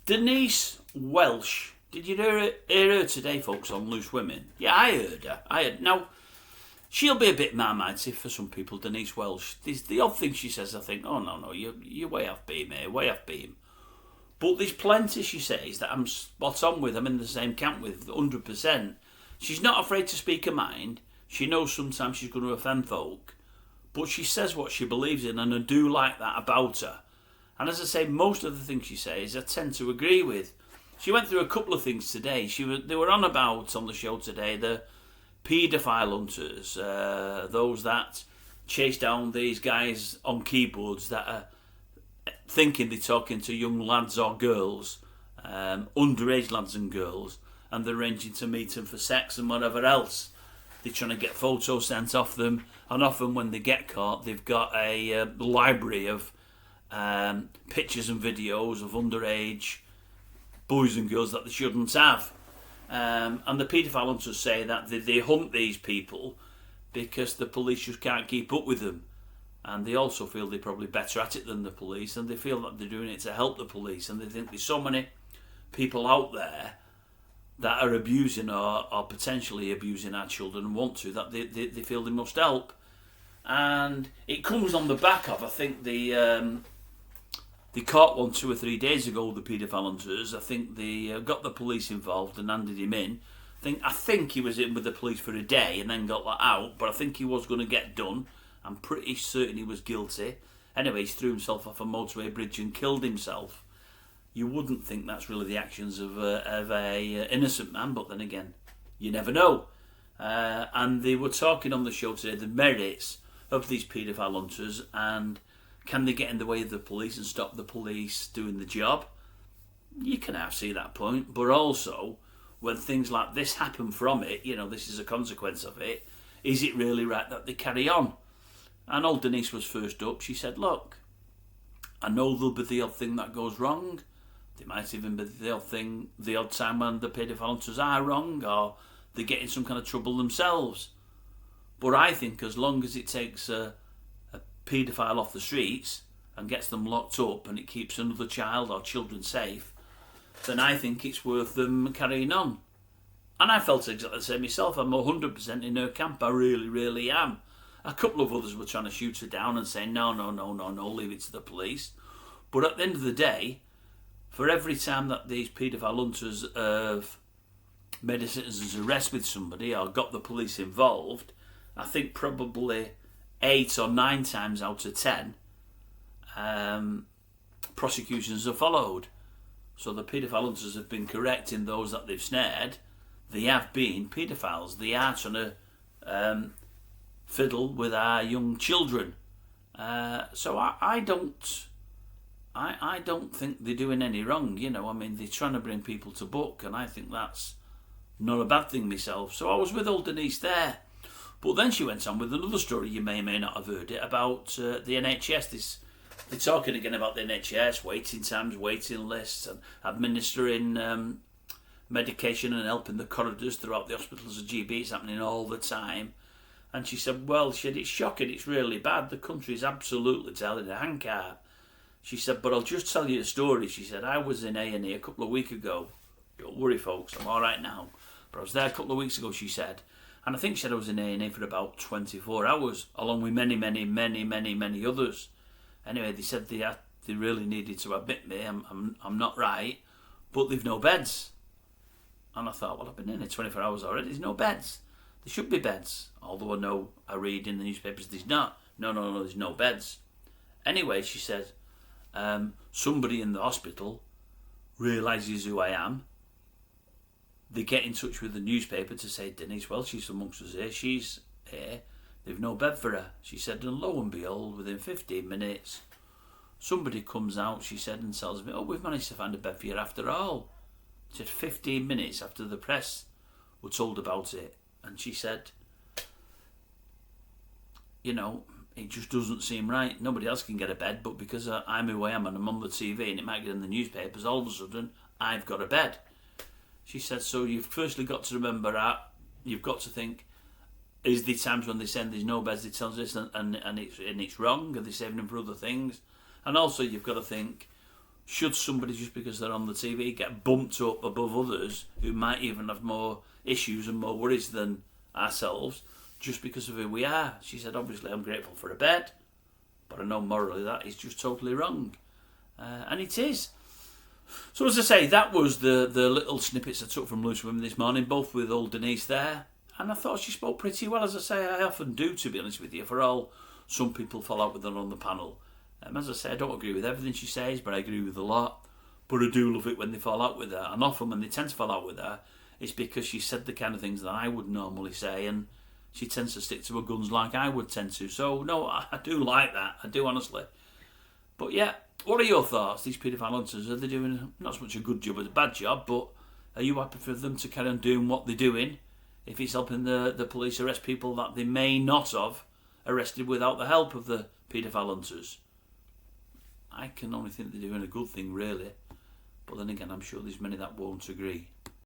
Denise Welch. Did you hear her today, folks, on Loose Women? Yeah, I heard her. Now, she'll be a bit marmite for some people, Denise Welch. The odd thing she says, I think, oh, no, you're way off beam here, way off beam. But there's plenty, she says, that I'm spot on with. I'm in the same camp with, 100%. She's not afraid to speak her mind. She knows sometimes she's going to offend folk. But she says what she believes in, and I do like that about her. And as I say, most of the things she says, I tend to agree with. She went through a couple of things today. They were on about, on the show today, the paedophile hunters, those that chase down these guys on keyboards that are thinking they're talking to young lads or girls, underage lads and girls, and they're arranging to meet them for sex and whatever else. They're trying to get photos sent off them, and often when they get caught, they've got a library of pictures and videos of underage boys and girls that they shouldn't have. And the paedophile hunters say that they hunt these people because the police just can't keep up with them. And they also feel they're probably better at it than the police, and they feel that they're doing it to help the police, and they think there's so many people out there that are abusing or potentially abusing our children and want to, that they feel they must help. And it comes on the back of, I think, they caught one 2 or 3 days ago, the paedophile hunters. I think they got the police involved and handed him in. I think he was in with the police for a day and then got let out, but I think he was going to get done. I'm pretty certain he was guilty. Anyway, he threw himself off a motorway bridge and killed himself. You wouldn't think that's really the actions of a innocent man, but then again, you never know. And they were talking on the show today the merits of these paedophile hunters, and can they get in the way of the police and stop the police doing the job? You can have see that point, but also when things like this happen from it, this is a consequence of it. Is it really right that they carry on? And old Denise was first up. She said, look, I know there'll be the odd thing that goes wrong. There might even be the odd time when the paedophile hunters are wrong or they get in some kind of trouble themselves. But I think as long as it takes a paedophile off the streets and gets them locked up and it keeps another child or children safe, then I think it's worth them carrying on. And I felt exactly the same myself. I'm 100% in her camp. I really, really am. A couple of others were trying to shoot her down and saying, no, leave it to the police. But at the end of the day, for every time that these paedophile hunters have made a citizen's arrest with somebody or got the police involved, I think probably 8 or 9 times out of 10 prosecutions have followed. So the paedophile hunters have been correct in those that they've snared. They have been paedophiles. They are trying to fiddle with our young children. So I don't think they're doing any wrong. They're trying to bring people to book, and I think that's not a bad thing myself. So I was with old Denise there. But then she went on with another story, you may or may not have heard it, about the NHS. They're talking again about the NHS, waiting times, waiting lists, and administering medication and helping the corridors throughout the hospitals of GB. It's happening all the time. And she said, it's shocking, it's really bad. The country's absolutely telling a handcart. She said, but I'll just tell you a story. She said, I was in A&E a couple of weeks ago. Don't worry, folks, I'm all right now. But I was there a couple of weeks ago, she said. And I think she said I was in A&E for about 24 hours, along with many, many, many, many, many others. Anyway, they said they really needed to admit me. I'm not right, but they've no beds. And I thought, well, I've been in here 24 hours already. There's no beds. There should be beds. Although I read in the newspapers there's not. No, there's no beds. Anyway, she said, somebody in the hospital realises who I am. They get in touch with the newspaper to say, Denise Welch, she's amongst us here. She's here. They've no bed for her. She said, and lo and behold, within 15 minutes, somebody comes out, she said, and tells me, we've managed to find a bed for you after all. She said 15 minutes after the press were told about it. And she said, it just doesn't seem right. Nobody else can get a bed, but because I'm who I am and I'm on the TV and it might get in the newspapers, all of a sudden, I've got a bed. She said, so you've firstly got to remember that. You've got to think, is there times when they say there's no beds, they tell us this and it's wrong? Are they saving them for other things? And also you've got to think, should somebody, just because they're on the TV, get bumped up above others who might even have more issues and more worries than ourselves, just because of who we are? She said, obviously I'm grateful for a bed, but I know morally that is just totally wrong. And it is. So as I say, that was the little snippets I took from Loose Women this morning, both with old Denise there, and I thought she spoke pretty well. As I say, I often do, to be honest with you, for all some people fall out with her on the panel. As I say, I don't agree with everything she says, but I agree with a lot. But I do love it when they fall out with her, and often when they tend to fall out with her, it's because she said the kind of things that I would normally say, and she tends to stick to her guns like I would tend to. So, no, I do like that. I do, honestly. But yeah, what are your thoughts? These paedophile hunters, are they doing not so much a good job as a bad job, but are you happy for them to carry on doing what they're doing if it's helping the police arrest people that they may not have arrested without the help of the paedophile hunters? I can only think they're doing a good thing, really. But then again, I'm sure there's many that won't agree.